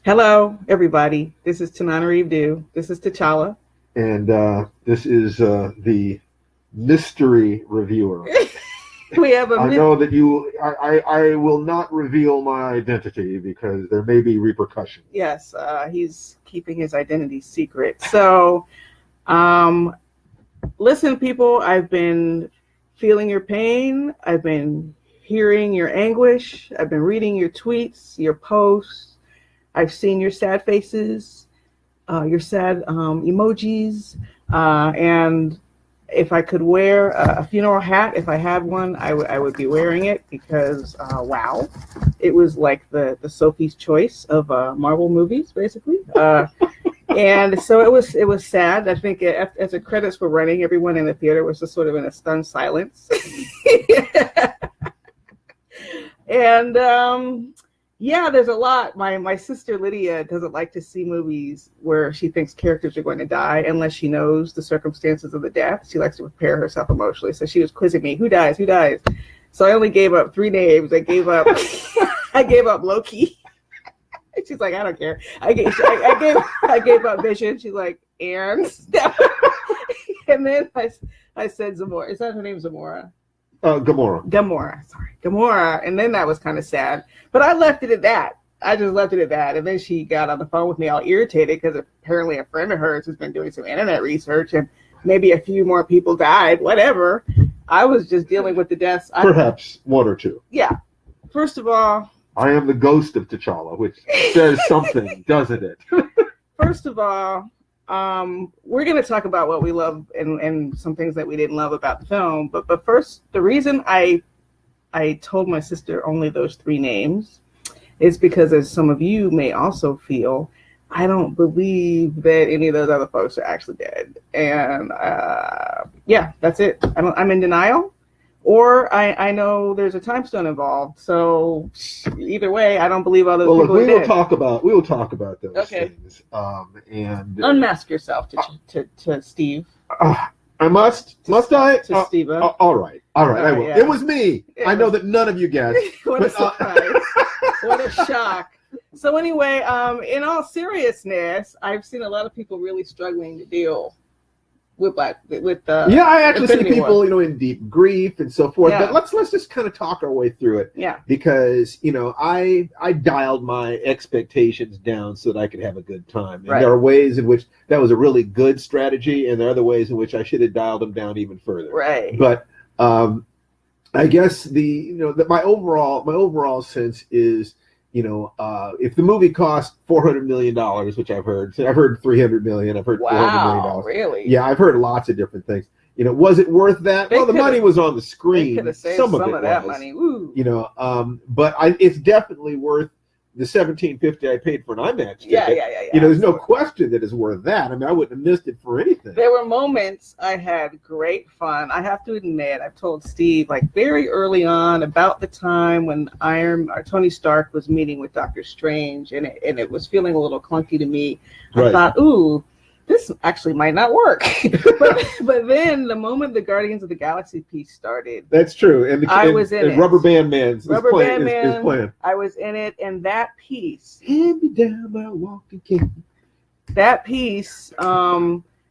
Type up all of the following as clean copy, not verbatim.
Hello, everybody. This is Tananarive Due. This is T'Challa. And this is the mystery reviewer. We have a I know that I will not reveal my identity because there may be repercussions. Yes, he's keeping his identity secret. So, listen, people, I've been feeling your pain. I've been hearing your anguish. I've been reading your tweets, your posts. I've seen your sad faces, your sad emojis, and if I could wear a funeral hat, if I had one, I would be wearing it because, wow, it was like the Sophie's Choice of Marvel movies, basically. And so it was sad. I think as the credits were running, everyone in the theater was just sort of in a stunned silence. And yeah, there's a lot. My sister Lydia doesn't like to see movies where she thinks characters are going to die unless she knows the circumstances of the death. She likes to prepare herself emotionally. So she was quizzing me, who dies? Who dies? So I only gave up 3 names. I gave up Loki. She's like, I don't care. I gave up Vision. She's like, and and then I said Zamora. Is that her name, Zamora? Gamora. Sorry, Gamora. And then that was kind of sad. But I left it at that. I just left it at that. And then she got on the phone with me all irritated because apparently a friend of hers has been doing some internet research and maybe a few more people died, whatever. I was just dealing with the deaths. Perhaps 1 or 2. Yeah. First of all, I am the ghost of T'Challa, which says something, doesn't it? First of all, we're going to talk about what we love and some things that we didn't love about the film. But first, the reason I told my sister only those 3 names is because, as some of you may also feel, I don't believe that any of those other folks are actually dead. And yeah, that's it. I'm in denial. Or I know there's a time stone involved. So either way, I don't believe all those people are dead. We will talk about those things. And unmask yourself to Steve. I must I? To Steve. All right. I will. Yeah. It was me. I know that none of you guessed. What a surprise. What a shock. So anyway, in all seriousness, I've seen a lot of people really struggling to deal with I actually see people, in deep grief and so forth. Yeah. But let's just kind of talk our way through it. Yeah. Because I dialed my expectations down so that I could have a good time. And there are ways in which that was a really good strategy, and there are other ways in which I should have dialed them down even further. Right. But I guess my overall sense is, if the movie cost $400 million, which I've heard $300 million, I've heard $400 million. Really? Yeah, I've heard lots of different things. Was it worth that? Well, the money was on the screen. They could have saved some of that money. Woo. But it's definitely worth the $17.50 I paid for an IMAX ticket. Yeah. There's no question that it's worth that. I mean, I wouldn't have missed it for anything. There were moments I had great fun. I have to admit, I've told Steve, very early on, about the time when Tony Stark was meeting with Doctor Strange, and it was feeling a little clunky to me. I thought, ooh, this actually might not work. but then the moment the Guardians of the Galaxy piece started, that's true. I was in it. Rubber Band Man's playing. I was in it, and that piece, hand me down my walking cane. That piece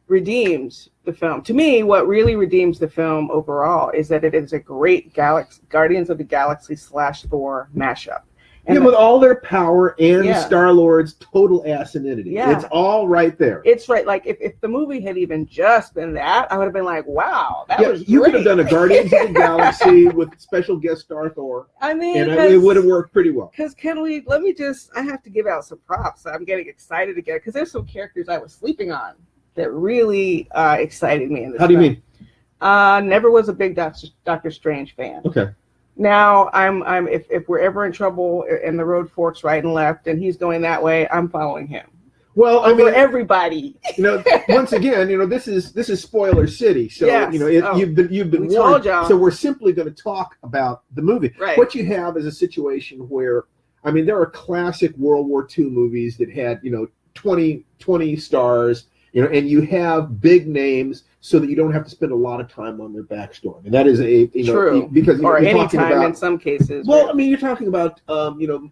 redeems the film. To me, what really redeems the film overall is that it is a great Guardians of the Galaxy /Thor mashup. And with all their power and Star-Lord's total asininity. Yeah. It's all right there. It's right. If the movie had even just been that, I would have been like, wow, that was great. You could have done a Guardians of the Galaxy with special guest star Thor. I mean, and it would have worked pretty well. Because I have to give out some props. I'm getting excited again because there's some characters I was sleeping on that really excited me in this How do you mean? Never was a big Doctor Strange fan. Okay. Now if we're ever in trouble and the road forks right and left and he's going that way, I'm following him. Well, for everybody. Once again, this is spoiler city. So you've been warned. So we're simply going to talk about the movie. Right. What you have is a situation where, there are classic World War II movies that had 20 stars and you have big names so that you don't have to spend a lot of time on their backstory. And that is true, because or you're any talking time about, in some cases. well, right? I mean, you're talking about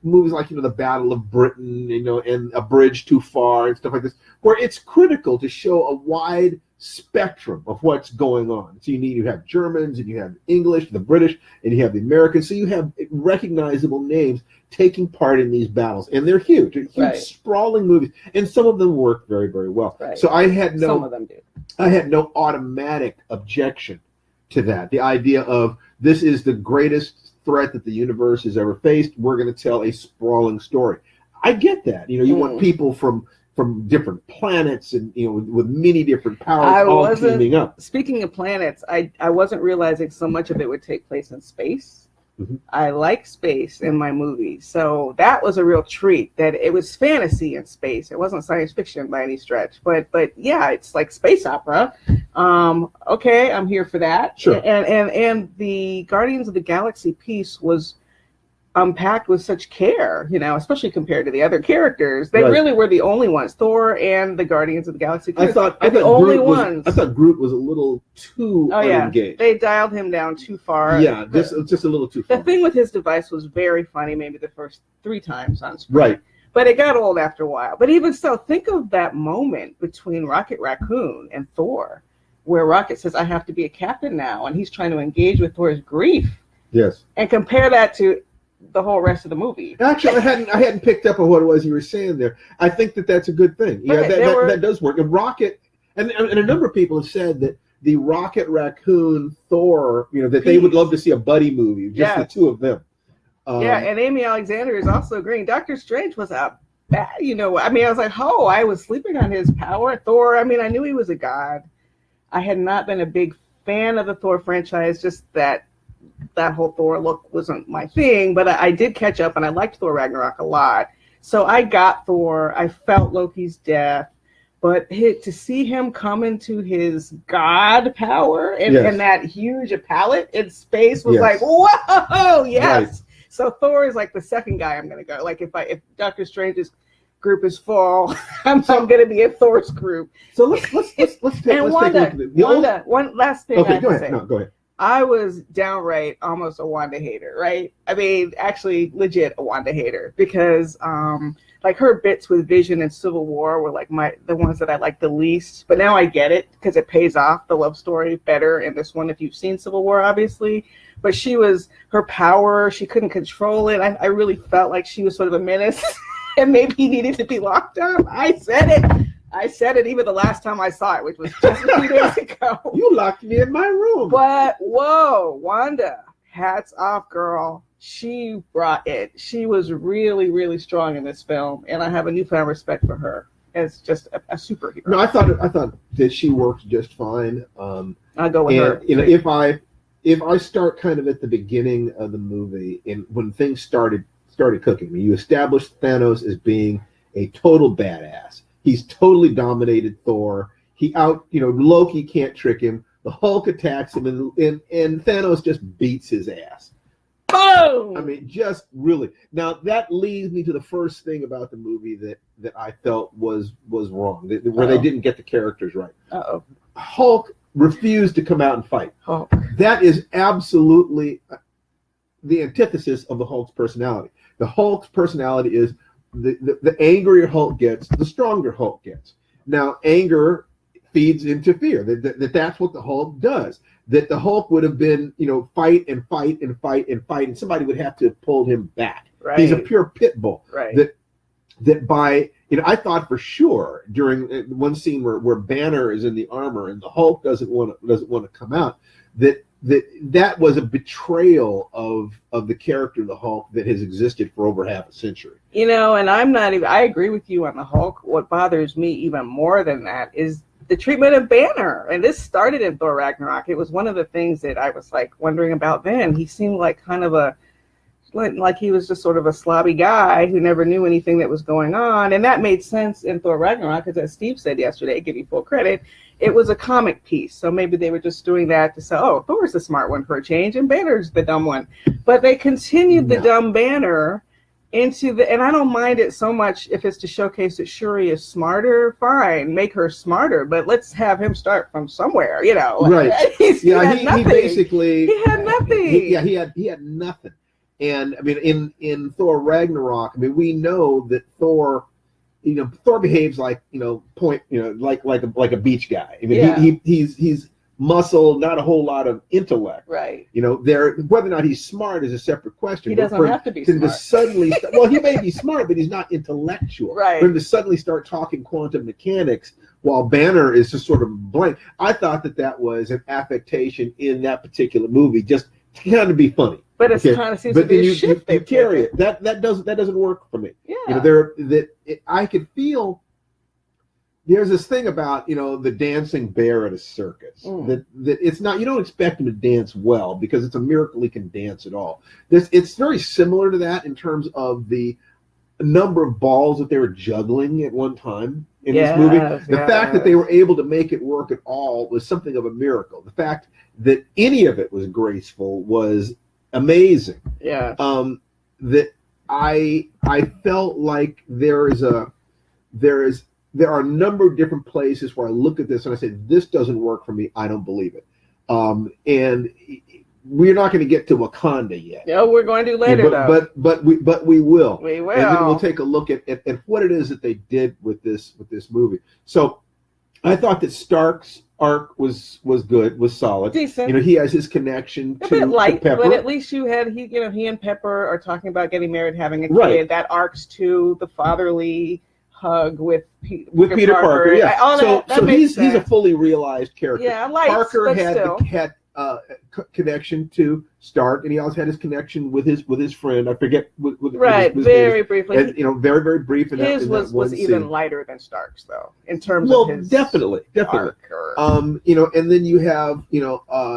movies like the Battle of Britain, and A Bridge Too Far and stuff like this, where it's critical to show a wide spectrum of what's going on. So you have Germans, and you have English, the British, and you have the Americans. So you have recognizable names taking part in these battles, and they're huge, Right. sprawling movies, and some of them work very, very well. Right. So I had Some of them do. I had no automatic objection to that. The idea of this is the greatest threat that the universe has ever faced. We're going to tell a sprawling story. I get that. You want people from different planets and with many different powers all teaming up. Speaking of planets, I wasn't realizing so much of it would take place in space. Mm-hmm. I like space in my movies, so that was a real treat. That it was fantasy in space. It wasn't science fiction by any stretch, but yeah, it's like space opera. Okay, I'm here for that. Sure. And the Guardians of the Galaxy piece was unpacked with such care, especially compared to the other characters. They really were the only ones. Thor and the Guardians of the Galaxy. I thought the only ones. I thought Groot was a little too unengaged. They dialed him down too far. Yeah, just a little too far. The thing with his device was very funny, maybe the first 3 times on screen. Right. But it got old after a while. But even so, think of that moment between Rocket Raccoon and Thor, where Rocket says, I have to be a captain now, and he's trying to engage with Thor's grief. Yes. And compare that to the whole rest of the movie. Actually, I hadn't picked up on what it was you were saying there. I think that's a good thing. Yeah, that does work. And Rocket, and a number of people have said that the Rocket Raccoon Thor, that they would love to see a buddy movie, just the two of them. And Amy Alexander is also agreeing. Doctor Strange was a bad, I was like, I was sleeping on his power. Thor, I knew he was a god. I had not been a big fan of the Thor franchise, just that whole Thor look wasn't my thing, but I did catch up, and I liked Thor Ragnarok a lot. So I got Thor. I felt Loki's death, but to see him come into his god power and that huge palette in space was like, whoa, yes. Right. So Thor is like the second guy I'm going to go. Like if Doctor Strange's group is full, I'm going to be in Thor's group. So let's take a look at Wanda, one last thing I have to say. No, go ahead. I was downright almost a Wanda hater, right? Actually legit a Wanda hater, because like her bits with Vision and Civil War were like the ones that I liked the least. But now I get it, because it pays off the love story better in this one if you've seen Civil War, obviously. But her power, she couldn't control it. I really felt like she was sort of a menace and maybe he needed to be locked up. I said it even the last time I saw it, which was just a few days ago. You locked me in my room. But, whoa, Wanda, hats off, girl. She brought it. She was really, really strong in this film, and I have a newfound respect for her as just a superhero. No, I thought that she worked just fine. I'll go with her. If I start kind of at the beginning of the movie, and when things started cooking, you established Thanos as being a total badass. He's totally dominated Thor. Loki can't trick him. The Hulk attacks him, and Thanos just beats his ass. Boom! Just really. Now, that leads me to the first thing about the movie that I felt was wrong, where they didn't get the characters right. Uh-oh. Hulk refused to come out and fight. Hulk. That is absolutely the antithesis of the Hulk's personality. The Hulk's personality is the angrier Hulk gets, the stronger Hulk gets. Now, anger feeds into fear. That's what the Hulk does. That the Hulk would have been, fight and fight and fight and fight, and somebody would have to have pulled him back. Right. He's a pure pit bull. Right. That by, I thought for sure during one scene where Banner is in the armor and the Hulk doesn't want to come out, that was a betrayal of the character of the Hulk that has existed for over half a century. And I agree with you on the Hulk. What bothers me even more than that is the treatment of Banner. And this started in Thor Ragnarok. It was one of the things that I was like wondering about then. He seemed like kind of like he was just sort of a slobby guy who never knew anything that was going on. And that made sense in Thor Ragnarok, because as Steve said yesterday, give you full credit, it was a comic piece. So maybe they were just doing that to say, oh, Thor's the smart one for a change and Banner's the dumb one. But they continued the dumb Banner and I don't mind it so much if it's to showcase that Shuri is smarter. Fine, make her smarter, but let's have him start from somewhere. You know, right? he basically he had nothing. He had nothing. And I mean, in Thor Ragnarok, I mean, we know that Thor, Thor behaves like like a beach guy. I mean, he's muscle, not a whole lot of intellect. Right. Whether or not he's smart is a separate question. He doesn't have to be smart. Well, he may be smart, but he's not intellectual. Right. For him to suddenly start talking quantum mechanics while Banner is just sort of blank, I thought that was an affectation in that particular movie, just to kind of be funny. But it kind of seems to be a shift. You carry it. That doesn't work for me. Yeah. I could feel. There's this thing about the dancing bear at a circus that it's not, you don't expect him to dance well because it's a miracle he can dance at all. It's very similar to that in terms of the number of balls that they were juggling at one time in this movie. The fact that they were able to make it work at all was something of a miracle. The fact that any of it was graceful was amazing. Yeah. That I felt like there are a number of different places where I look at this and I say, this doesn't work for me. I don't believe it. And we're not going to get to Wakanda yet. No, we're going to later, though. But we will. We will. And then we'll take a look at what it is that they did with this movie. So I thought that Stark's arc was good, was solid. Decent. He has his connection a bit light, to Pepper. but at least he and Pepper are talking about getting married, having a kid. Right. That arcs to the fatherly hug with Peter Parker. Yeah. So he's a fully realized character. Yeah, light, Parker had still. connection to Stark, and he also had his connection with his friend. I forget what very briefly. And, very, very brief. His was even lighter than Stark's, though, in terms of his definitely. Arc. And then you have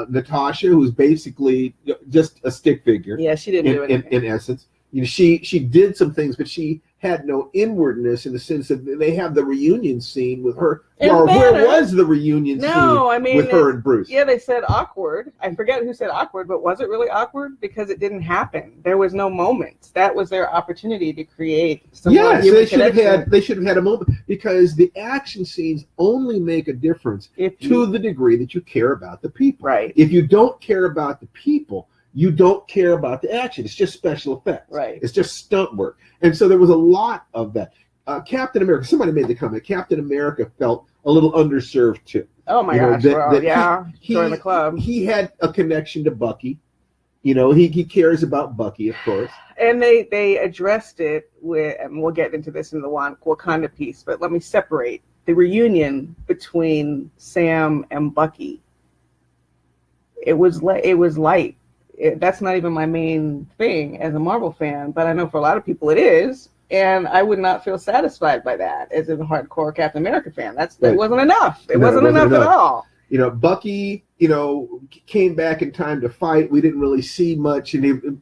Natasha, who's basically just a stick figure. Yeah, she didn't do anything. In essence, she did some things, but she had no inwardness in the sense that they have the reunion scene with her. Or where was the reunion scene with her and Bruce? Yeah, they said awkward. I forget who said awkward, but was it really awkward? Because it didn't happen. There was no moment. That was their opportunity to create some they should have had a moment, because the action scenes only make a difference to the degree that you care about the people. Right. If you don't care about the people, you don't care about the action. It's just special effects. Right. It's just stunt work. And so there was a lot of that. Captain America, somebody made the comment, Captain America felt a little underserved too. Oh my gosh. Join the club. He had a connection to Bucky. He cares about Bucky, of course. And they addressed it with, and we'll get into this in the Wakanda piece, but let me separate the reunion between Sam and Bucky. It was light. That's not even my main thing as a Marvel fan, but I know for a lot of people it is, and I would not feel satisfied by that as a hardcore Captain America fan. It wasn't enough. It wasn't enough at all. Bucky, came back in time to fight. We didn't really see much, and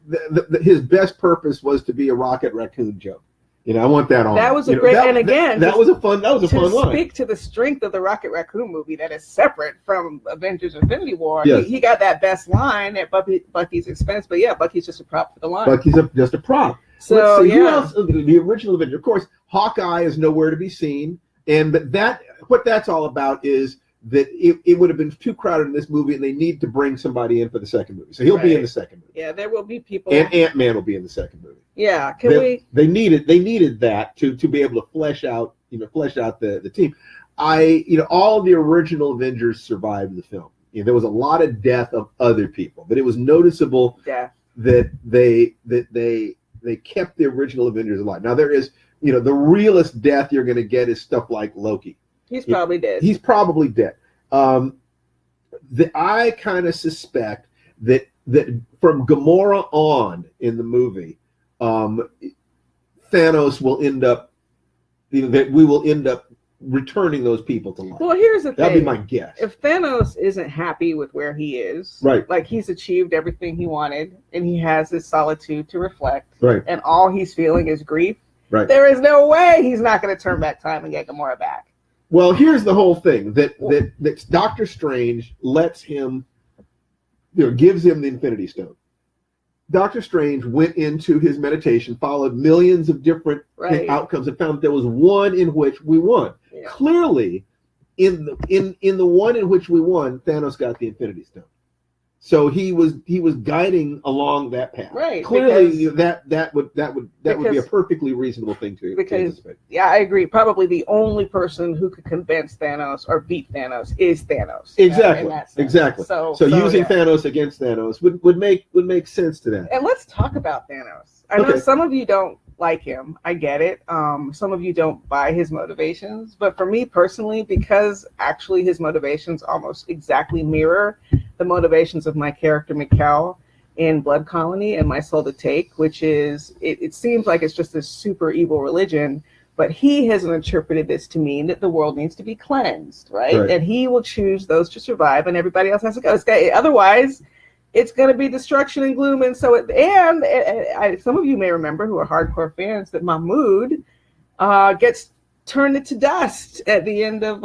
his best purpose was to be a Rocket Raccoon joke. I want that on. That was a great, and again, that was a fun line. To speak to the strength of the Rocket Raccoon movie that is separate from Avengers: Infinity War. Yes. He got that best line at Bucky's expense, but Bucky's just a prop for the line. Bucky's just a prop. So who else? The original Avenger, of course. Hawkeye is nowhere to be seen, but what that's all about is that it would have been too crowded in this movie, and they need to bring somebody in for the second movie. So he'll be in the second movie. Yeah, there will be people. And Ant-Man will be in the second movie. Yeah, They needed that to be able to flesh out the team. All of the original Avengers survived the film. There was a lot of death of other people, but it was noticeable that they kept the original Avengers alive. Now there is, the realest death you're going to get is stuff like Loki. He's probably dead. He's probably dead. I kind of suspect that from Gamora on in the movie, Thanos will end up, that we will end up returning those people to life. Well, here's the thing. That'd be my guess. If Thanos isn't happy with where he is, right, like he's achieved everything he wanted, and he has his solitude to reflect, right, and all he's feeling is grief, right, there is no way he's not going to turn back time and get Gamora back. Well, here's the whole thing that Doctor Strange lets him, gives him the Infinity Stone. Doctor Strange went into his meditation, followed millions of different outcomes, and found that there was one in which we won. Yeah. Clearly, in the one in which we won, Thanos got the Infinity Stone. So he was guiding along that path. Right. Clearly, that would be a perfectly reasonable thing to anticipate. Yeah, I agree. Probably the only person who could convince Thanos or beat Thanos is Thanos. Exactly. Exactly. So using Thanos against Thanos would make sense to that. And let's talk about Thanos. I know some of you don't like him. I get it. Some of you don't buy his motivations, but for me personally, because actually his motivations almost exactly mirror the motivations of my character Mikkel in Blood Colony and My Soul to Take, which is it seems like it's just this super evil religion, but he has interpreted this to mean that the world needs to be cleansed, right? And he will choose those to survive, and everybody else has to go. Otherwise, it's going to be destruction and gloom. And so, some of you may remember who are hardcore fans that Mahmoud gets turned it to dust at the end of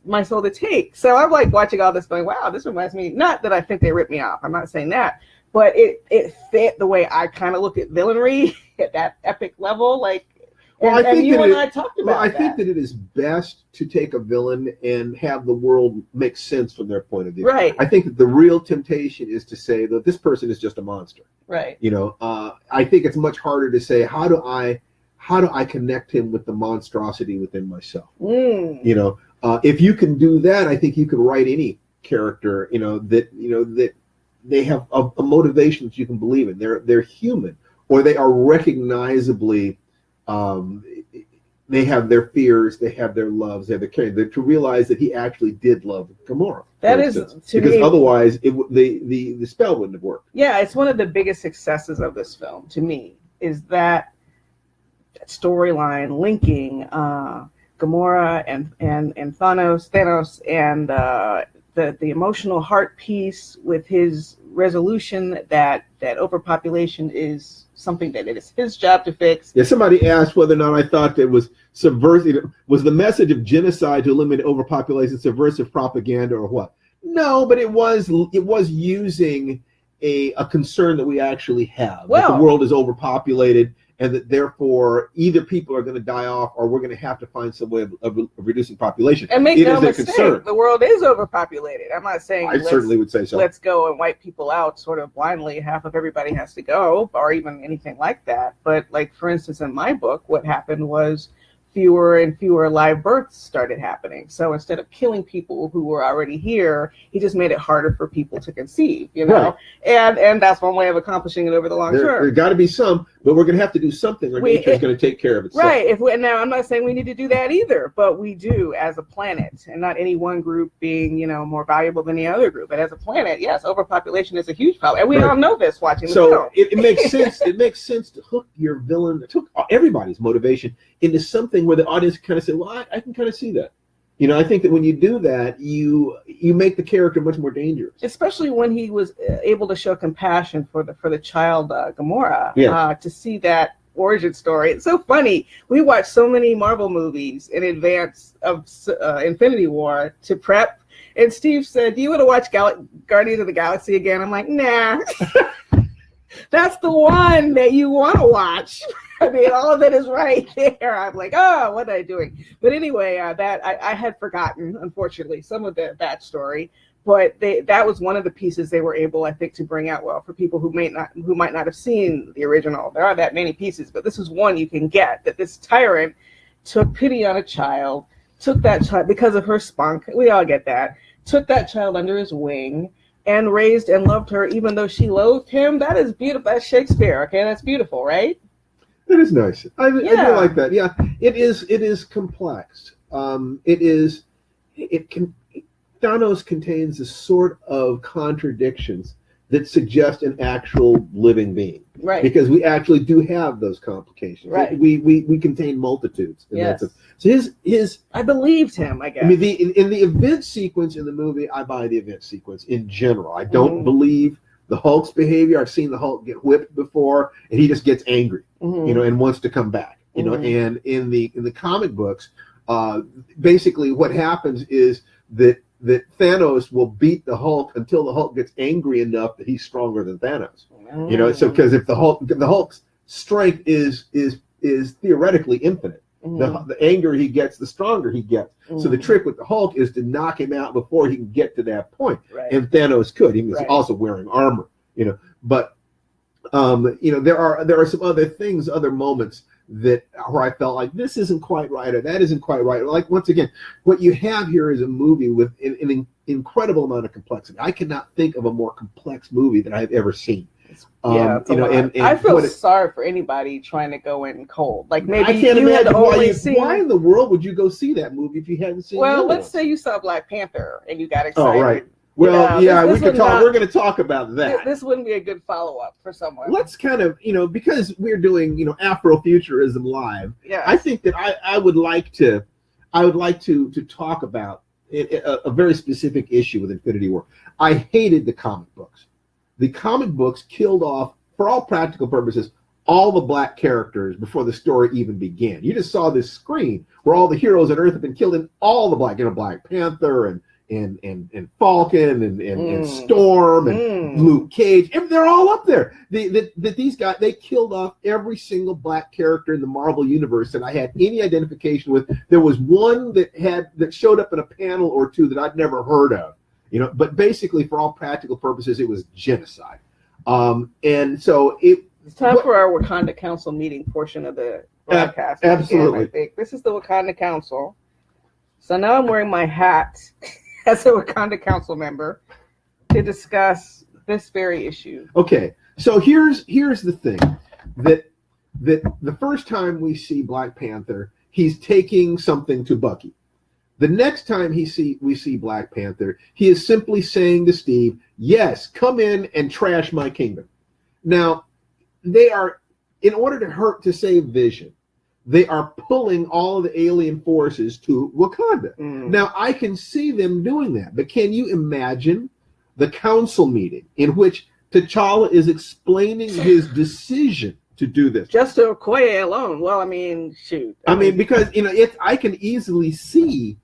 My Soul to Take. So I'm like watching all this going, wow, this reminds me, not that I think they ripped me off, I'm not saying that, but it fit the way I kind of look at villainry at that epic level. Like, well, I think that it is best to take a villain and have the world make sense from their point of view. Right. I think that the real temptation is to say that this person is just a monster. Right. I think it's much harder to say, how do I connect him with the monstrosity within myself? If you can do that, I think you could write any character, that they have a motivation that you can believe in. They're human, or they are recognizably, they have their fears, they have their loves, they have their care. To realize that he actually did love Gamora. That is, because otherwise the spell wouldn't have worked. Yeah, it's one of the biggest successes of this film to me, is that storyline linking Gamora and Thanos and the emotional heart piece with his resolution that overpopulation is something that it is his job to fix. Yeah, somebody asked whether or not I thought that was subversive. Was the message of genocide to eliminate overpopulation subversive propaganda or what? No, but it was using a concern that we actually have. That the world is overpopulated, and that therefore either people are going to die off or we're going to have to find some way of reducing population. And make no mistake, the world is overpopulated. I'm not saying I certainly would say so. Let's go and wipe people out sort of blindly. Half of everybody has to go, or even anything like that. But like, for instance, in my book, what happened was fewer and fewer live births started happening. So instead of killing people who were already here, he just made it harder for people to conceive, Right. And that's one way of accomplishing it over the long term. There's got to be some, but we're going to have to do something, or nature is going to take care of itself. Right. Now, I'm not saying we need to do that either, but we do as a planet, and not any one group being, more valuable than the other group. But as a planet, yes, overpopulation is a huge problem, and we all know this watching the film. So it makes sense. It makes sense to hook your villain, to hook everybody's motivation into something where the audience kind of say, well, I can kind of see that. I think that when you do that, you make the character much more dangerous. Especially when he was able to show compassion for the child Gamora, to see that origin story. It's so funny. We watch so many Marvel movies in advance of Infinity War to prep. And Steve said, "Do you want to watch Guardians of the Galaxy again?" I'm like, nah. That's the one that you want to watch. I mean, all of it is right there. I'm like, oh, what am I doing? But anyway, that I had forgotten, unfortunately, some of that backstory. But that was one of the pieces they were able, I think, to bring out well for people who might not have seen the original. There are that many pieces, but this is one you can get, that this tyrant took pity on a child, took that child because of her spunk. We all get that. Took that child under his wing and raised and loved her, even though she loathed him. That is beautiful. That's Shakespeare. Okay, that's beautiful, right? It is nice. I do like that. Yeah, it is complex. Thanos contains a sort of contradictions that suggest an actual living being. Right. Because we actually do have those complications. Right. We contain multitudes. Yes. So his I believed him, I guess. I mean, in the event sequence in the movie, I buy the event sequence in general. I don't believe the Hulk's behavior. I've seen the Hulk get whipped before, and he just gets angry, and wants to come back. And in the comic books, basically what happens is that that Thanos will beat the Hulk until the Hulk gets angry enough that he's stronger than Thanos. You know, so because if the Hulk's strength is theoretically infinite. The anger he gets, the stronger he gets. So the trick with the Hulk is to knock him out before he can get to that point. Right. And Thanos could. He was also wearing armor, you know. But you know, there are some other things, other moments that where I felt like this isn't quite right or that isn't quite right. Like, once again, what you have here is a movie with an incredible amount of complexity. I cannot think of a more complex movie that I've ever seen. Yeah, you know, and I feel sorry for anybody trying to go in cold. Like, maybe I can't imagine why in the world would you go see that movie if you hadn't seen it? Well, let's say you saw Black Panther and you got excited. Oh, right. Well, yeah, we could talk. We're going to talk about that. This wouldn't be a good follow-up for someone. Let's kind of, you know, because we're doing, you know, Afrofuturism live. Yeah. I think that I would like to talk about a very specific issue with Infinity War. I hated the comic books. The comic books killed off, for all practical purposes, all the black characters before the story even began. You just saw this screen where all the heroes on Earth have been killed, and all the black, you know, Black Panther and Falcon and Storm and Luke Cage, and they're all up there. These guys, they killed off every single black character in the Marvel universe that I had any identification with. There was one that showed up in a panel or two that I'd never heard of. You know, but basically, for all practical purposes, it was genocide. And so it's time for our Wakanda Council meeting portion of the broadcast. Absolutely. Again, I think this is the Wakanda Council. So now I'm wearing my hat as a Wakanda Council member to discuss this very issue. Okay, so here's the thing that the first time we see Black Panther, he's taking something to Bucky. The next time we see Black Panther, he is simply saying to Steve, yes, come in and trash my kingdom. Now, they are, in order to save Vision, they are pulling all of the alien forces to Wakanda. Now, I can see them doing that, but can you imagine the council meeting in which T'Challa is explaining his decision to do this? Just to Okoye alone. Well, I mean, shoot. I mean, because, you know, I can easily see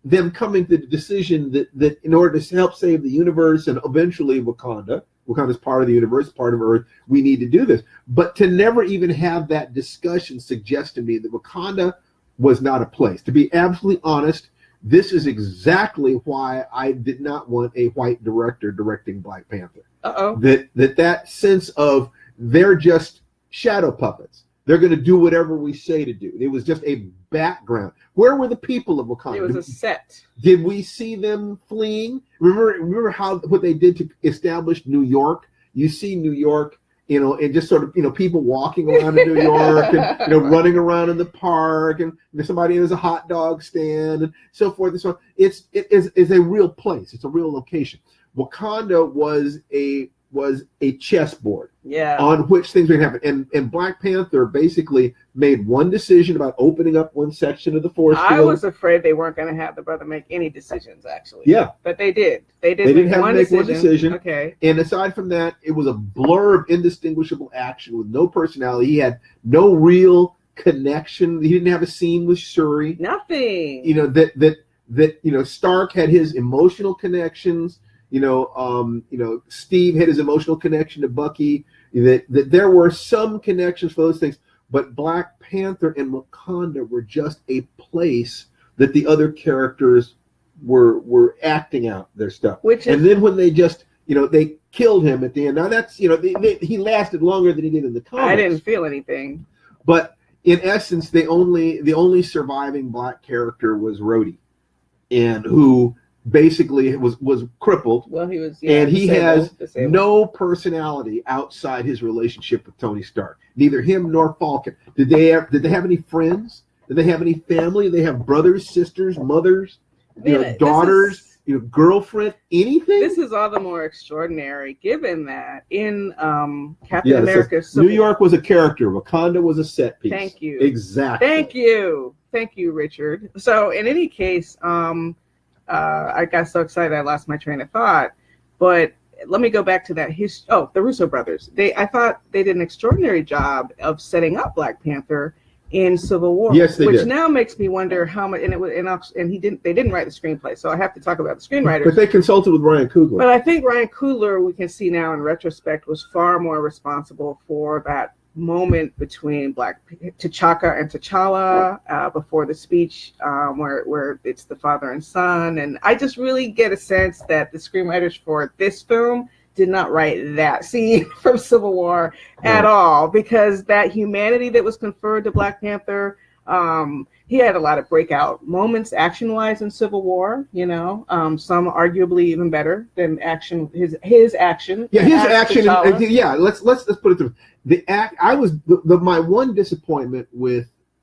them coming to the decision that in order to help save the universe and eventually Wakanda's part of the universe, part of Earth, we need to do this. But to never even have that discussion suggests to me that Wakanda was not a place. To be absolutely honest, this is exactly why I did not want a white director directing Black Panther. That sense of they're just shadow puppets. They're going to do whatever we say to do. It was just a background. Where were the people of Wakanda? It was a set. Did we see them fleeing? Remember what they did to establish New York? You see New York, you know, and just sort of, you know, people walking around in New York and, you know, running around in the park, and somebody has a hot dog stand and so forth and so on. It is a real place. It's a real location. Wakanda was a chessboard on which things would happen. And Black Panther basically made one decision about opening up one section of the force field. I was afraid they weren't going to have the brother make any decisions, actually. Yeah. But they did. They didn't have to make one decision. Okay. And aside from that, it was a blur of indistinguishable action with no personality. He had no real connection. He didn't have a scene with Shuri. Nothing. You know, that you know, Stark had his emotional connections. You know, Steve had his emotional connection to Bucky. That there were some connections for those things, but Black Panther and Wakanda were just a place that the other characters were acting out their stuff. And then when they just, you know, they killed him at the end. Now that's, you know, he lasted longer than he did in the comics. I didn't feel anything. But in essence, the only surviving black character was Rhodey, and who basically was crippled. Well, he was, and he has no personality outside his relationship with Tony Stark. Neither him nor Falcon. Did they have any friends? Did they have any family? Did they have brothers, sisters, mothers, daughters, girlfriend, anything? This is all the more extraordinary given that in Captain America New York was a character, Wakanda was a set piece. Thank you. Exactly. Thank you, Richard. So in any case, I got so excited I lost my train of thought. But let me go back to that. The Russo brothers. I thought they did an extraordinary job of setting up Black Panther in Civil War. Yes, they which did. now makes me wonder how much. And it was, and they didn't write the screenplay, so I have to talk about the screenwriters. But they consulted with Ryan Coogler. But I think Ryan Coogler, we can see now in retrospect, was far more responsible for that moment between T'Chaka and T'Challa before the speech, where it's the father and son. And I just really get a sense that the screenwriters for this film did not write that scene from Civil War at all, because that humanity that was conferred to Black Panther, he had a lot of breakout moments action-wise in Civil War, some arguably even better than action. His action. Yeah, his action. Yeah, let's put it through.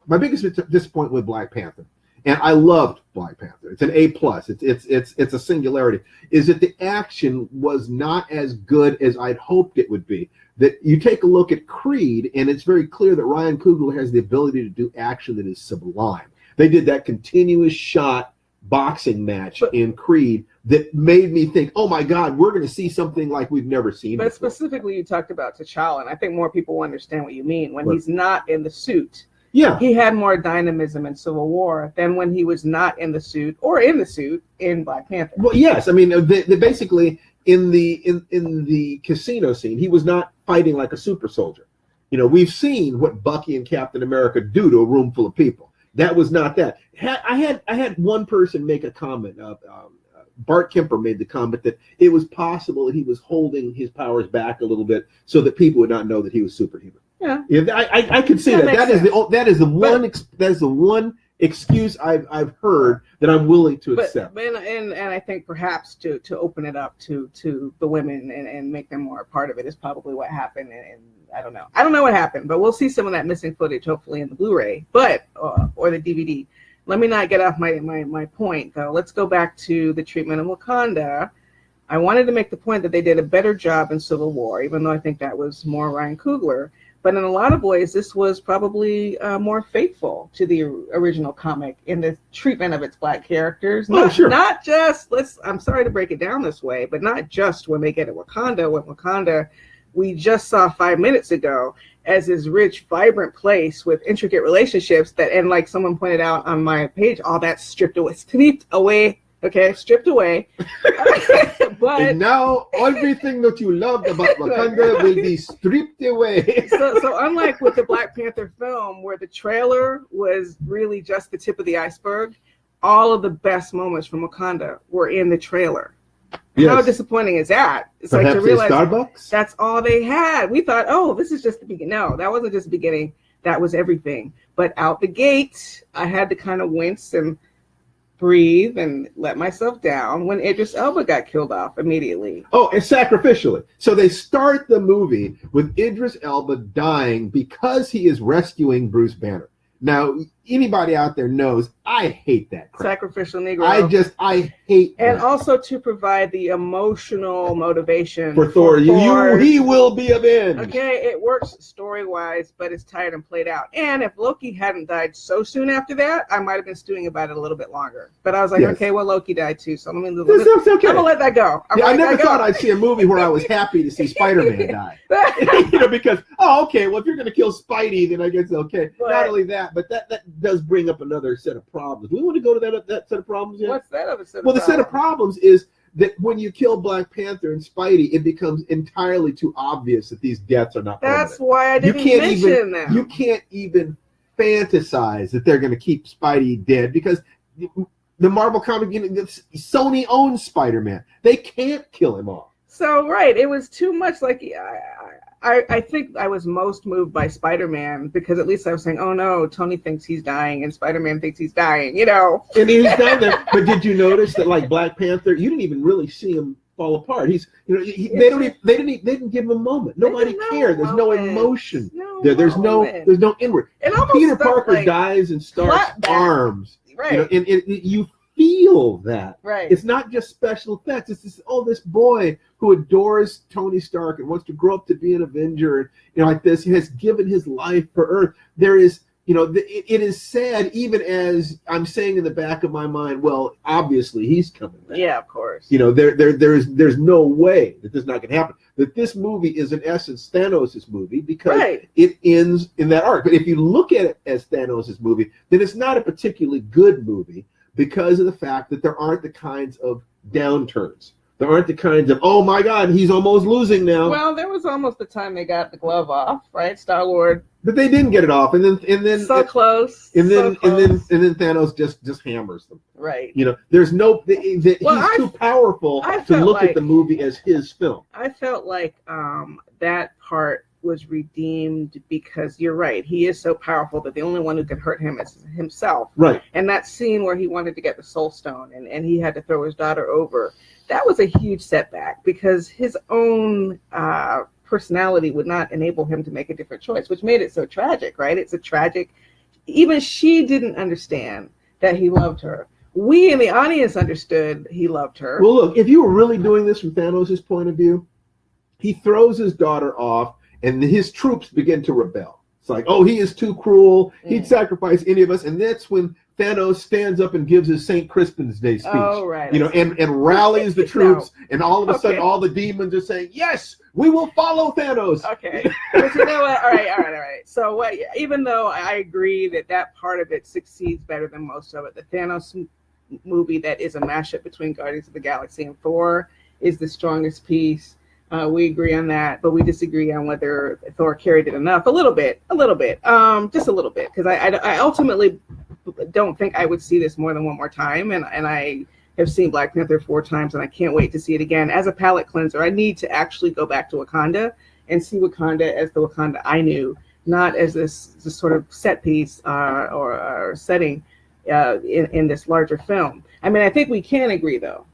My biggest disappointment with Black Panther, and I loved Black Panther. It's an A+. It's a singularity. Is that the action was not as good as I'd hoped it would be. That you take a look at Creed, and it's very clear that Ryan Coogler has the ability to do action that is sublime. They did that continuous shot boxing match in Creed that made me think, oh my God, we're going to see something like we've never seen before. Specifically, you talked about T'Challa, and I think more people understand what you mean. When he's not in the suit, he had more dynamism in Civil War than when he was not in the suit or in the suit in Black Panther. Well, yes, I mean, they basically in the casino scene, he was not fighting like a super soldier. We've seen what Bucky and Captain America do to a room full of people. That was not that. I had one person make a comment. Bart Kemper made the comment that it was possible that he was holding his powers back a little bit so that people would not know that he was superhuman. Yeah, I could see that. That is the one excuse I've heard that I'm willing to accept. And I think perhaps to open it up to the women and make them more a part of it is probably what happened. And I don't know what happened, but we'll see some of that missing footage hopefully in the Blu-ray, or the DVD. Let me not get off my point though. Let's go back to the treatment of Wakanda. I wanted to make the point that they did a better job in Civil War, even though I think that was more Ryan Coogler. But in a lot of ways, this was probably more faithful to the original comic in the treatment of its Black characters. Not just, I'm sorry to break it down this way, but not just when they get to Wakanda. When Wakanda, we just saw 5 minutes ago, as this rich, vibrant place with intricate relationships and like someone pointed out on my page, all that stripped away. But and now everything that you loved about Wakanda will be stripped away. So unlike with the Black Panther film, where the trailer was really just the tip of the iceberg, all of the best moments from Wakanda were in the trailer. Yes. How disappointing is that? It's perhaps like to realize Starbucks? That's all they had. We thought, oh, this is just the beginning. No, that wasn't just the beginning. That was everything. But out the gate, I had to kind of wince and breathe and let myself down when Idris Elba got killed off immediately. Oh, and sacrificially. So they start the movie with Idris Elba dying because he is rescuing Bruce Banner. Now, anybody out there knows I hate that crap. Sacrificial Negro. I hate and that. Also to provide the emotional motivation for Thor. He will be avenged. Okay, it works story-wise, but it's tired and played out. And if Loki hadn't died so soon after that, I might have been stewing about it a little bit longer. But I was like, okay, well, Loki died too, so I'm going to let that go. I never thought I'd see a movie where I was happy to see Spider-Man die. Because, well, if you're going to kill Spidey, then I guess okay. But, not only that, but that does bring up another set of problems. We want to go to that set of problems yet? What's that other set of problems? Well, the set of problems is that when you kill Black Panther and Spidey, it becomes entirely too obvious that these deaths are not permanent. That's why I didn't mention that. You can't even fantasize that they're going to keep Spidey dead because the Marvel comic, Sony owns Spider-Man. They can't kill him off. So, right, it was too much like... I think I was most moved by Spider-Man because at least I was saying, oh no, Tony thinks he's dying and Spider-Man thinks he's dying, And he's dying there. But did you notice that, like Black Panther, you didn't even really see him fall apart. They didn't give him a moment. Nobody cared. There's no emotion. There's no inward. Peter Parker dies in Stark's arms. Right. And you feel that. Right. It's not just special effects. It's this boy who adores Tony Stark and wants to grow up to be an Avenger and like this. He has given his life for Earth. There is it is sad, even as I'm saying in the back of my mind, well, obviously he's coming back. Yeah, of course. There's no way that this is not going to happen. That this movie is in essence Thanos' movie because it ends in that arc. But if you look at it as Thanos' movie, then it's not a particularly good movie because of the fact that there aren't the kinds of downturns. There aren't the kinds of, oh my God, he's almost losing now. Well, there was almost the time they got the glove off, right? Star-Lord. But they didn't get it off, and then so close. And then Thanos just hammers them. Right. There's no he's too powerful to look at the movie as his film. I felt like that part was redeemed because you're right. He is so powerful that the only one who can hurt him is himself. Right. And that scene where he wanted to get the Soul Stone and he had to throw his daughter over, that was a huge setback because his own personality would not enable him to make a different choice, which made it so tragic, right? It's a tragic, even she didn't understand that he loved her. We in the audience understood he loved her. Well, look, if you were really doing this from Thanos' point of view, he throws his daughter off and his troops begin to rebel. It's like, oh, he is too cruel. He'd sacrifice any of us. And that's when Thanos stands up and gives his St. Crispin's Day speech. Oh, right. And rallies the troops. And all of a sudden, all the demons are saying, yes, we will follow Thanos. Okay. But you know what? All right. So even though I agree that part of it succeeds better than most of it, the Thanos movie that is a mashup between Guardians of the Galaxy and Thor is the strongest piece. We agree on that, but we disagree on whether Thor carried it enough. A little bit, just a little bit, because I ultimately don't think I would see this more than one more time, and I have seen Black Panther 4 times, and I can't wait to see it again. As a palate cleanser, I need to actually go back to Wakanda and see Wakanda as the Wakanda I knew, not as this sort of set piece or setting in this larger film. I mean, I think we can agree, though,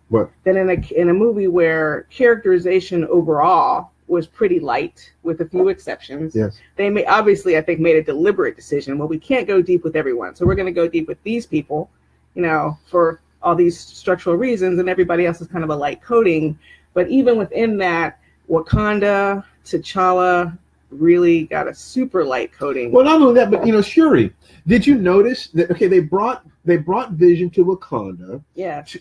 that in a movie where characterization overall was pretty light, with a few exceptions, they obviously, I think, made a deliberate decision. Well, we can't go deep with everyone, so we're going to go deep with these people, for all these structural reasons, and everybody else is kind of a light coating. But even within that, Wakanda, T'Challa really got a super light coating. Well, not only that, but Shuri. Did you notice that? Okay, they brought Vision to Wakanda,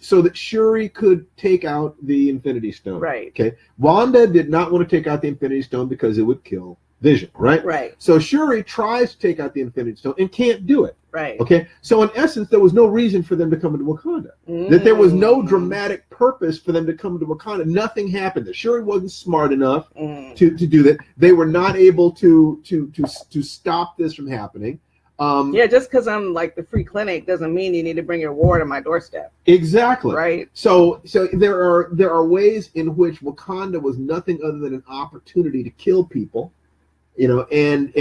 so that Shuri could take out the Infinity Stone. Right. Okay. Wanda did not want to take out the Infinity Stone because it would kill Vision. Right. Right. So Shuri tries to take out the Infinity Stone and can't do it. Right. Okay. So in essence, there was no reason for them to come into Wakanda. That there was no dramatic purpose for them to come to Wakanda. Nothing happened. That Shuri wasn't smart enough to do that. They were not able to stop this from happening. Just because I'm like the free clinic doesn't mean you need to bring your war to my doorstep. Exactly. Right. So there are ways in which Wakanda was nothing other than an opportunity to kill people, and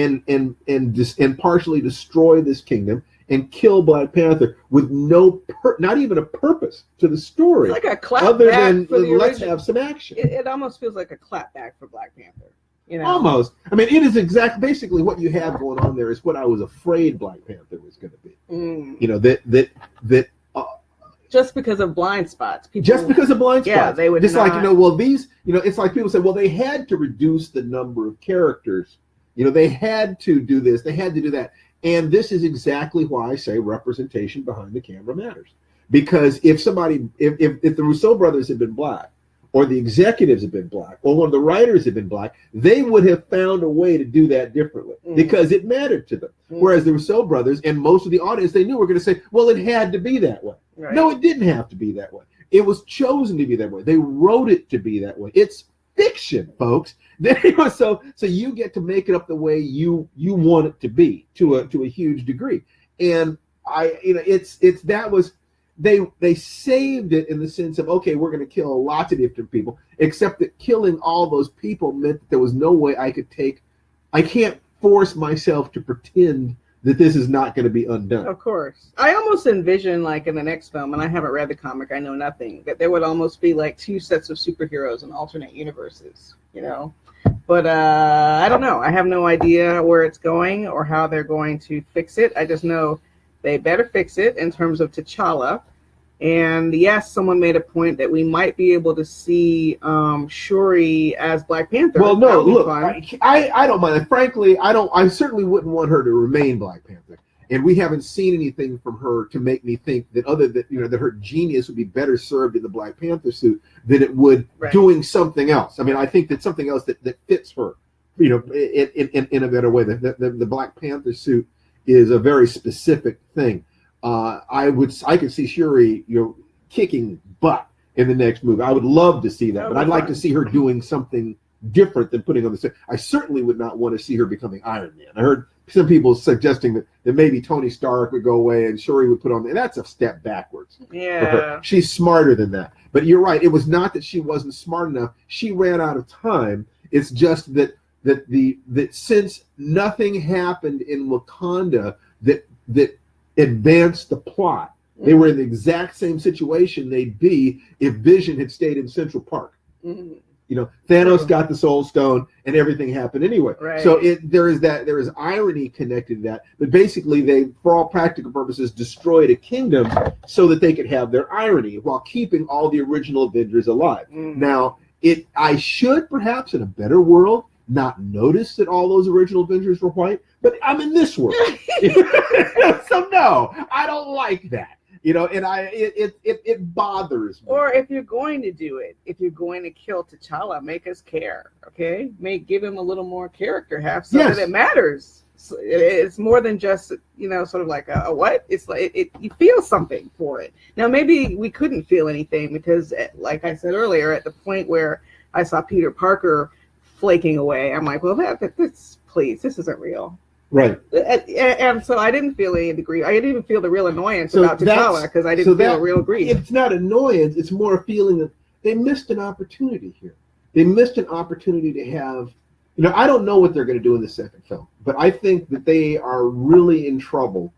partially destroy this kingdom and kill Black Panther with not even a purpose to the story. It's like a clap other back than for the let's original. have some action. It almost feels like a clapback for Black Panther. Almost. I mean, it is basically what you have going on there is what I was afraid Black Panther was going to be. That just because of blind spots. They would just not... it's like people say, well, they had to reduce the number of characters. They had to do this, they had to do that. And this is exactly why I say representation behind the camera matters. Because if the Russo brothers had been black, or the executives have been black, or one of the writers had been black, they would have found a way to do that differently because it mattered to them. Whereas the Russo brothers and most of the audience, they knew were going to say, well, it had to be that way. Right. No, it didn't have to be that way. It was chosen to be that way. They wrote it to be that way. It's fiction, folks. So you get to make it up the way you want it to be to a huge degree. And They saved it in the sense of, okay, we're going to kill lots of different people, except that killing all those people meant that there was no way I can't force myself to pretend that this is not going to be undone. Of course. I almost envision, like in the next film, and I haven't read the comic, I know nothing, that there would almost be like 2 sets of superheroes in alternate universes, But I don't know. I have no idea where it's going or how they're going to fix it. I just know they better fix it in terms of T'Challa. And yes, someone made a point that we might be able to see Shuri as Black Panther. Well, no, look, I don't mind. Frankly, I certainly wouldn't want her to remain Black Panther. And we haven't seen anything from her to make me think that that her genius would be better served in the Black Panther suit than it would doing something else. I mean, I think that something else that fits her, in a better way. The Black Panther suit is a very specific thing. I could see Shuri, kicking butt in the next movie. I would love to see that, but I'd like to see her doing something different than putting on the suit. I certainly would not want to see her becoming Iron Man. I heard some people suggesting that maybe Tony Stark would go away and Shuri would put on, and that's a step backwards. Yeah, she's smarter than that. But you're right. It was not that she wasn't smart enough. She ran out of time. It's just that since nothing happened in Wakanda that advanced the plot, they were in the exact same situation they'd be if Vision had stayed in Central Park. Mm-hmm. Thanos got the Soul Stone, and everything happened anyway. Right. So there is irony connected to that. But basically, they, for all practical purposes, destroyed a kingdom so that they could have their irony while keeping all the original Avengers alive. Mm-hmm. Now, I should perhaps in a better world not notice that all those original Avengers were white, but I'm in this world, so no, I don't like that. And it bothers me. Or if you're going to do it, if you're going to kill T'Challa, make us care, okay? Give him a little more character, have something that matters. So it's more than just, sort of like a what? It's like you feel something for it. Now, maybe we couldn't feel anything because, like I said earlier, at the point where I saw Peter Parker flaking away, I'm like, well, this isn't real. Right. And so I didn't feel any degree. I didn't even feel the real annoyance about T'Challa because I didn't feel real grief. It's not annoyance. It's more a feeling that they missed an opportunity here. They missed an opportunity to have, I don't know what they're going to do in the second film, but I think that they are really in trouble.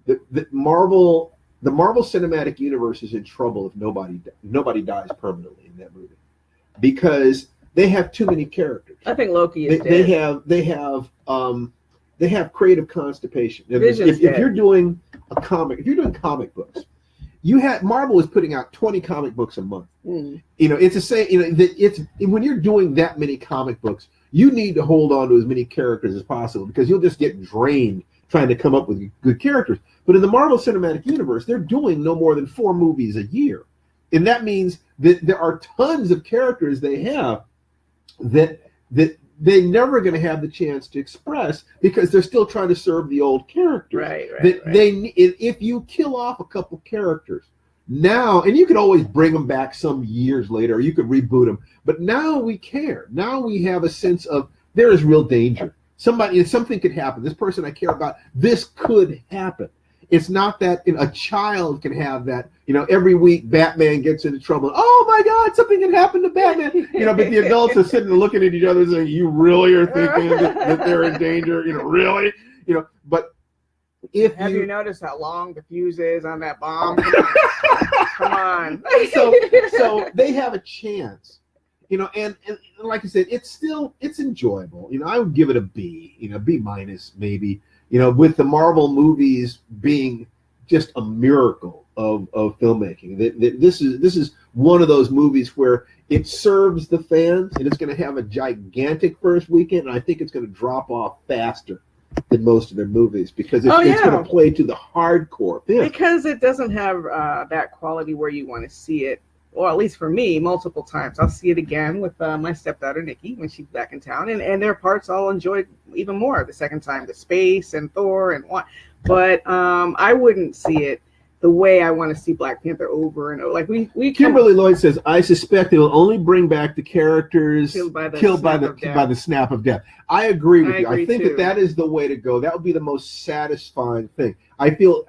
That the Marvel Cinematic Universe is in trouble if nobody dies permanently in that movie, because they have too many characters. I think Loki is dead. They have creative constipation. If you're doing comic books, Marvel is putting out 20 comic books a month. Mm. It's a say. When you're doing that many comic books, you need to hold on to as many characters as possible because you'll just get drained trying to come up with good characters. But in the Marvel Cinematic Universe, they're doing no more than 4 movies a year, and that means that there are tons of characters they have that they're never going to have the chance to express because they're still trying to serve the old characters. Right. If you kill off a couple characters now, and you could always bring them back some years later, or you could reboot them, but now we care. Now we have a sense of there is real danger. Something could happen. This person I care about, this could happen. It's not that a child can have that. Every week Batman gets into trouble. Oh my God, something can happen to Batman. But the adults are sitting and looking at each other saying, "You really are thinking that they're in danger? Really? But have you noticed how long the fuse is on that bomb? Come on. So they have a chance. And like I said, it's enjoyable. I would give it a B. B minus maybe. With the Marvel movies being just a miracle of filmmaking. This is one of those movies where it serves the fans, and it's going to have a gigantic first weekend, and I think it's going to drop off faster than most of their movies because it's going to play to the hardcore fans. Because it doesn't have that quality where you want to see it, or at least for me, multiple times. I'll see it again with my stepdaughter, Nikki, when she's back in town. And there are parts I'll enjoy even more the second time, the space and Thor and what. But I wouldn't see it the way I want to see Black Panther over and over. Like we Kimberly Lloyd says, I suspect it will only bring back the characters killed by the snap of death. I agree with you. I think that is the way to go. That would be the most satisfying thing. I feel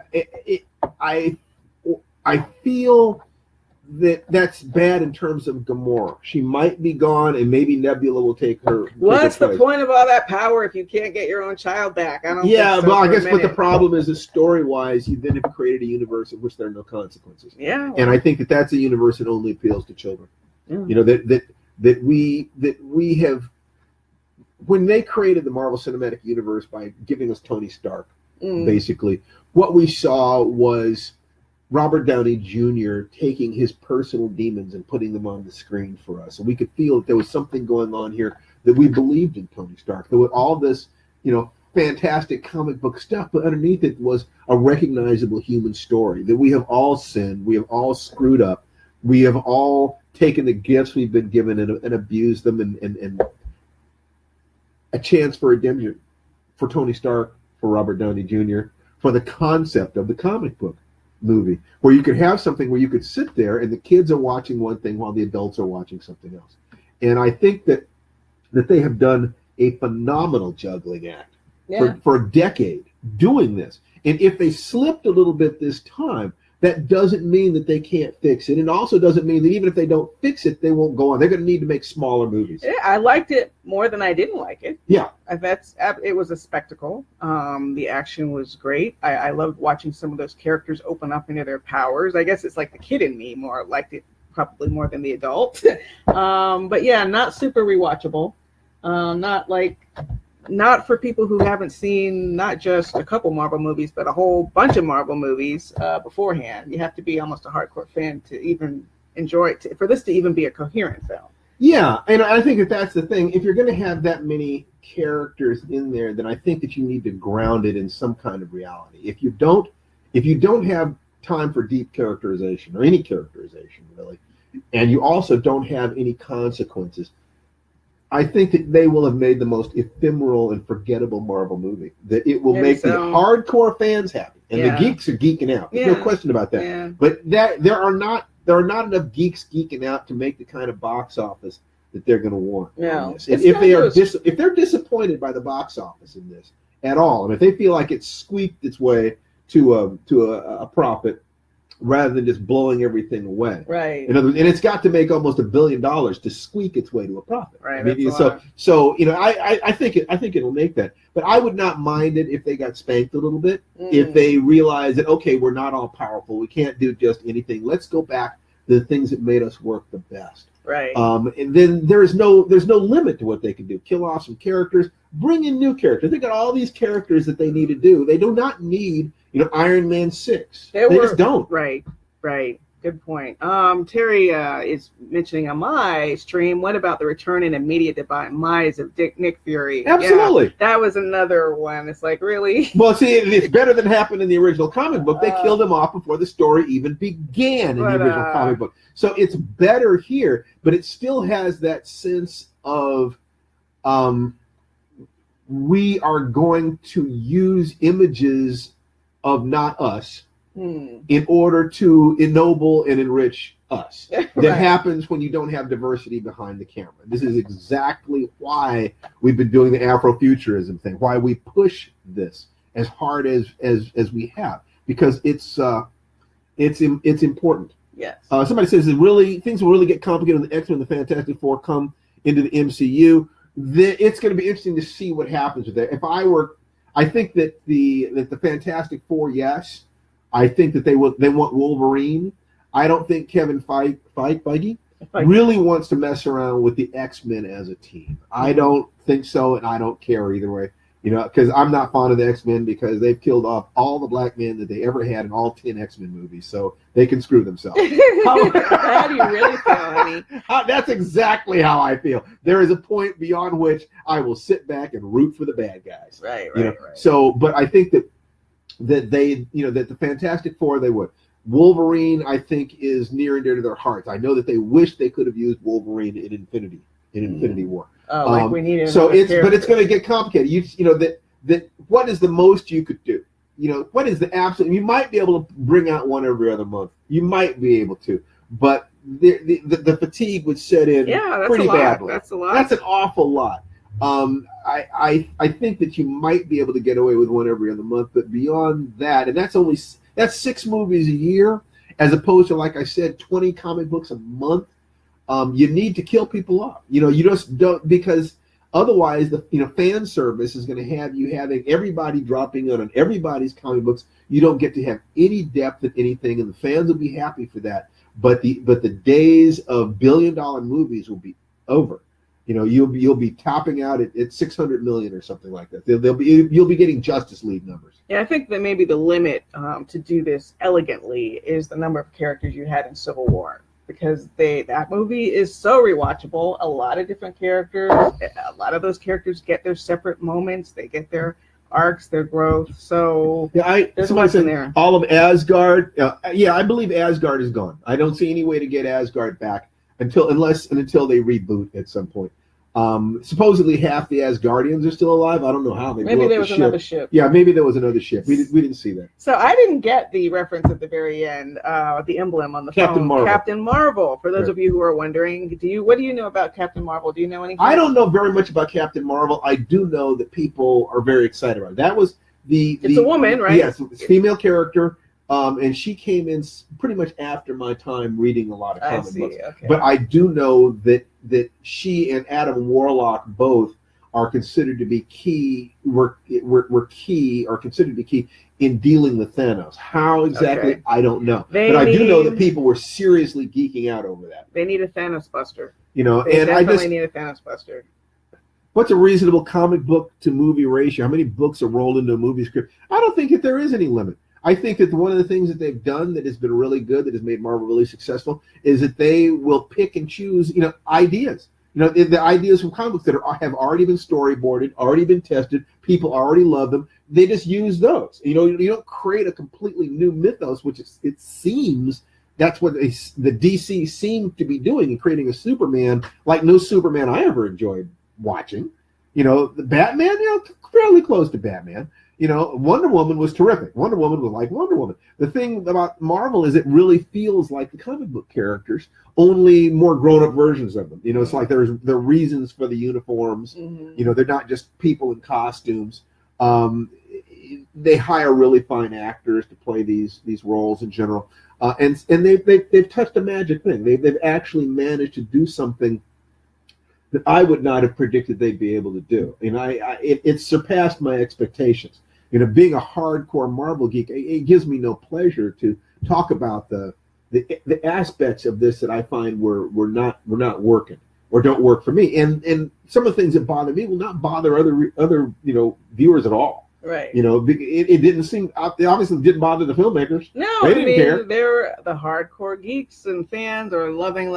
that's bad in terms of Gamora. She might be gone, and maybe Nebula will take her. What's the point of all that power if you can't get your own child back? I don't. Yeah, think so. Well, I guess what the problem is story-wise, you then have created a universe in which there are no consequences. Yeah, well, and I think that's a universe that only appeals to children. Yeah. That we have. When they created the Marvel Cinematic Universe by giving us Tony Stark, basically, what we saw was Robert Downey Jr. taking his personal demons and putting them on the screen for us. And we could feel that there was something going on here, that we believed in Tony Stark. There was all this, fantastic comic book stuff, but underneath it was a recognizable human story, that we have all sinned, we have all screwed up, we have all taken the gifts we've been given and abused them, and a chance for redemption for Tony Stark, for Robert Downey Jr., for the concept of the comic book movie, where you could have something where you could sit there and the kids are watching one thing while the adults are watching something else. And I think that they have done a phenomenal juggling act for a decade doing this. And if they slipped a little bit this time, that doesn't mean that they can't fix it. And also doesn't mean that even if they don't fix it, they won't go on. They're going to need to make smaller movies. Yeah, I liked it more than I didn't like it. Yeah. It was a spectacle. The action was great. I loved watching some of those characters open up into their powers. I guess it's like the kid in me more liked it probably more than the adult. But yeah, not super rewatchable. Not for people who haven't seen not just a couple Marvel movies, but a whole bunch of Marvel movies beforehand. You have to be almost a hardcore fan to even enjoy it, for this to even be a coherent film. Yeah, and I think that's the thing. If you're going to have that many characters in there, then I think that you need to ground it in some kind of reality. If you don't have time for deep characterization, or any characterization really, and you also don't have any consequences, I think that they will have made the most ephemeral and forgettable Marvel movie. That it will make the hardcore fans happy, and the geeks are geeking out. There's no question about that. Yeah. But there are not enough geeks geeking out to make the kind of box office that they're going to want. No. If they're disappointed by the box office in this at all, and if they feel like it's squeaked its way to a profit, rather than just blowing everything away. Right. And it's got to make almost $1 billion to squeak its way to a profit. Right. I think it'll make that. But I would not mind it if they got spanked a little bit, if they realize that, okay, we're not all powerful, we can't do just anything. Let's go back to the things that made us work the best. Right. And then there's no limit to what they can do. Kill off some characters, bring in new characters. They got all these characters that they need to do. They do not need Iron Man 6. They just don't. Right. Good point. Terry is mentioning on my stream, what about the return and immediate demise of Nick Fury? Absolutely. Yeah, that was another one. It's like, really? Well, see, it's better than happened in the original comic book. They killed him off before the story even began in the original comic book. So it's better here, but it still has that sense of we are going to use images of not us in order to ennoble and enrich us. That happens when you don't have diversity behind the camera. This is exactly why we've been doing the Afrofuturism thing, why we push this as hard as we have, because it's important. Yes. Somebody says things will really get complicated when the X-Men and the Fantastic Four come into the MCU. It's going to be interesting to see what happens with that. I think that the Fantastic Four, yes. I think that they want Wolverine. I don't think Kevin Feige really wants to mess around with the X-Men as a team. I don't think so, and I don't care either way. Because I'm not fond of the X-Men because they've killed off all the black men that they ever had in all 10 X-Men movies, so they can screw themselves. How do you really feel, honey? That's exactly how I feel. There is a point beyond which I will sit back and root for the bad guys. Right. So, but I think that they, that the Fantastic Four, they would. Wolverine, I think, is near and dear to their hearts. I know that they wish they could have used Wolverine in Infinity War. Oh, we need it. So but it's going to get complicated. That what is the most you could do? What is the absolute? You might be able to bring out one every other month. You might be able to, but the fatigue would set in pretty badly. That's a lot. That's an awful lot. I think that you might be able to get away with one every other month, but beyond that, and that's 6 movies a year, as opposed to, like I said, 20 comic books a month. You need to kill people off. You just don't, because otherwise the fan service is going to have you having everybody dropping on everybody's comic books. You don't get to have any depth at anything, and the fans will be happy for that. But the days of $1 billion movies will be over. you'll be topping out at 600 million or something like that. You'll be getting Justice League numbers. Yeah, I think that maybe the limit to do this elegantly is the number of characters you had in Civil War, because that movie is so rewatchable. A lot of different characters. A lot of those characters get their separate moments. They get their arcs, their growth. So there's much in there. All of Asgard. I believe Asgard is gone. I don't see any way to get Asgard back until they reboot at some point. Supposedly half the Asgardians are still alive. I don't know how. Maybe there was another ship. Yeah, maybe there was another ship. We didn't see that. So I didn't get the reference at the very end, the emblem on the Captain phone. Marvel. Captain Marvel. For those of you who are wondering, what do you know about Captain Marvel? Do you know anything? I don't know very much about Captain Marvel. I do know that people are very excited about it. That was it's a woman, right? Yes, it's a female character. And she came in pretty much after my time reading a lot of comic books. Okay. But I do know that she and Adam Warlock both are considered to be key. Were considered to be key in dealing with Thanos. How exactly? Okay. I don't know. But I do know that people were seriously geeking out over that. They need a Thanos buster. They definitely need a Thanos buster. What's a reasonable comic book to movie ratio? How many books are rolled into a movie script? I don't think that there is any limit. I think that one of the things that they've done that has been really good, that has made Marvel really successful, is that they will pick and choose, ideas. The ideas from comic books that have already been storyboarded, already been tested, people already love them. They just use those. You don't create a completely new mythos, which it seems that's what the DC seemed to be doing in creating a Superman like no Superman I ever enjoyed watching. The Batman, fairly close to Batman. Wonder Woman was terrific. Wonder Woman was like Wonder Woman. The thing about Marvel is it really feels like the comic book characters, only more grown-up versions of them. It's like there are reasons for the uniforms. Mm-hmm. They're not just people in costumes. They hire really fine actors to play these roles in general, and they've touched a magic thing. They've actually managed to do something that I would not have predicted they'd be able to do. And it surpassed my expectations. Being a hardcore Marvel geek, it gives me no pleasure to talk about the aspects of this that I find were not working or don't work for me. And some of the things that bother me will not bother other viewers at all. Right. It didn't seem, it obviously didn't bother the filmmakers. No, they didn't care. They're the hardcore geeks and fans are loving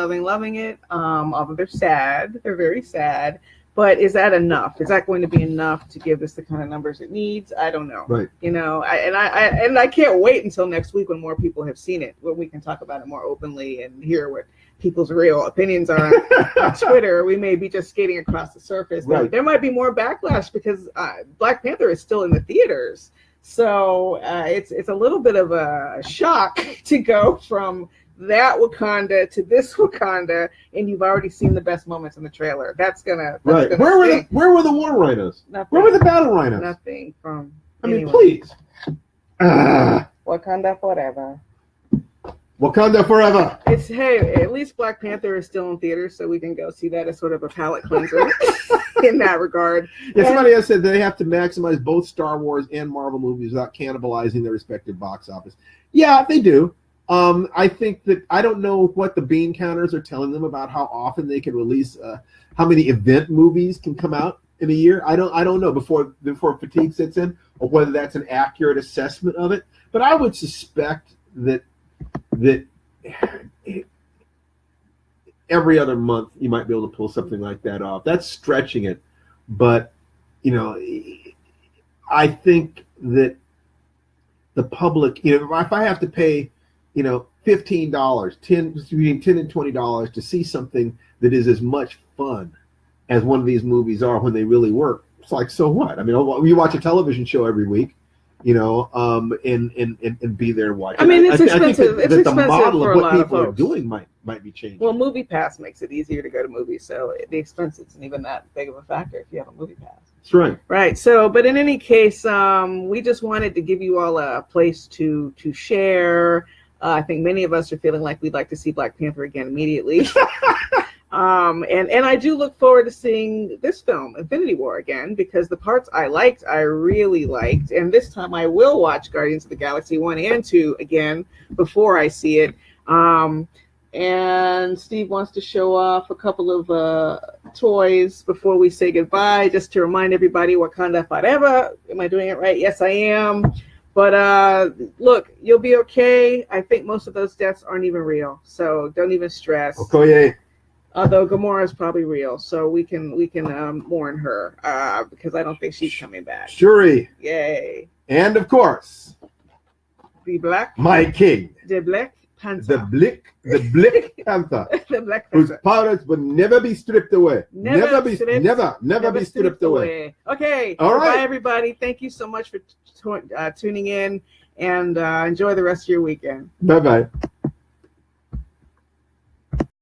it. Although they're sad. They're very sad. But is that enough? Is that going to be enough to give this the kind of numbers it needs? I don't know. Right. I can't wait until next week when more people have seen it, when we can talk about it more openly and hear what people's real opinions are on Twitter. We may be just skating across the surface. Right. There might be more backlash because Black Panther is still in the theaters. So it's a little bit of a shock to go from that Wakanda to this Wakanda, and you've already seen the best moments in the trailer. That's gonna where were the war rhinos? Nothing. Where were the battle rhinos? Nothing from anyone. Please. Wakanda forever. Wakanda forever. At least Black Panther is still in theaters, so we can go see that as sort of a palate cleanser in that regard. Yeah, somebody else said they have to maximize both Star Wars and Marvel movies without cannibalizing their respective box office. Yeah, they do. I think that I don't know what the bean counters are telling them about how often they can release, how many event movies can come out in a year. I don't know before fatigue sets in, or whether that's an accurate assessment of it. But I would suspect that every other month you might be able to pull something like that off. That's stretching it, but I think that the public, if I have to pay $15, between $10 and $20 to see something that is as much fun as one of these movies are when they really work, it's like, so what? I mean, you watch a television show every week, and be there watching. I mean, it's expensive. I think that the model of what people are doing might be changing. Well, Movie Pass makes it easier to go to movies, so the expense isn't even that big of a factor if you have a Movie Pass. That's right. Right. So, but in any case, we just wanted to give you all a place to share. I think many of us are feeling like we'd like to see Black Panther again immediately. And I do look forward to seeing this film, Infinity War, again, because the parts I really liked. And this time I will watch Guardians of the Galaxy 1 and 2 again before I see it. And Steve wants to show off a couple of toys before we say goodbye, just to remind everybody Wakanda Forever. Am I doing it right? Yes, I am. But look, you'll be okay. I think most of those deaths aren't even real, so don't even stress. Okoye. Although Gamora is probably real, so we can mourn her because I don't think she's coming back. Shuri. Yay. And of course, my king. The Black Panther. The Black Panther. The Black Panther. Whose powers will never be stripped away. Never be stripped away. Okay. All right. Bye, everybody. Thank you so much for tuning in, and enjoy the rest of your weekend. Bye-bye.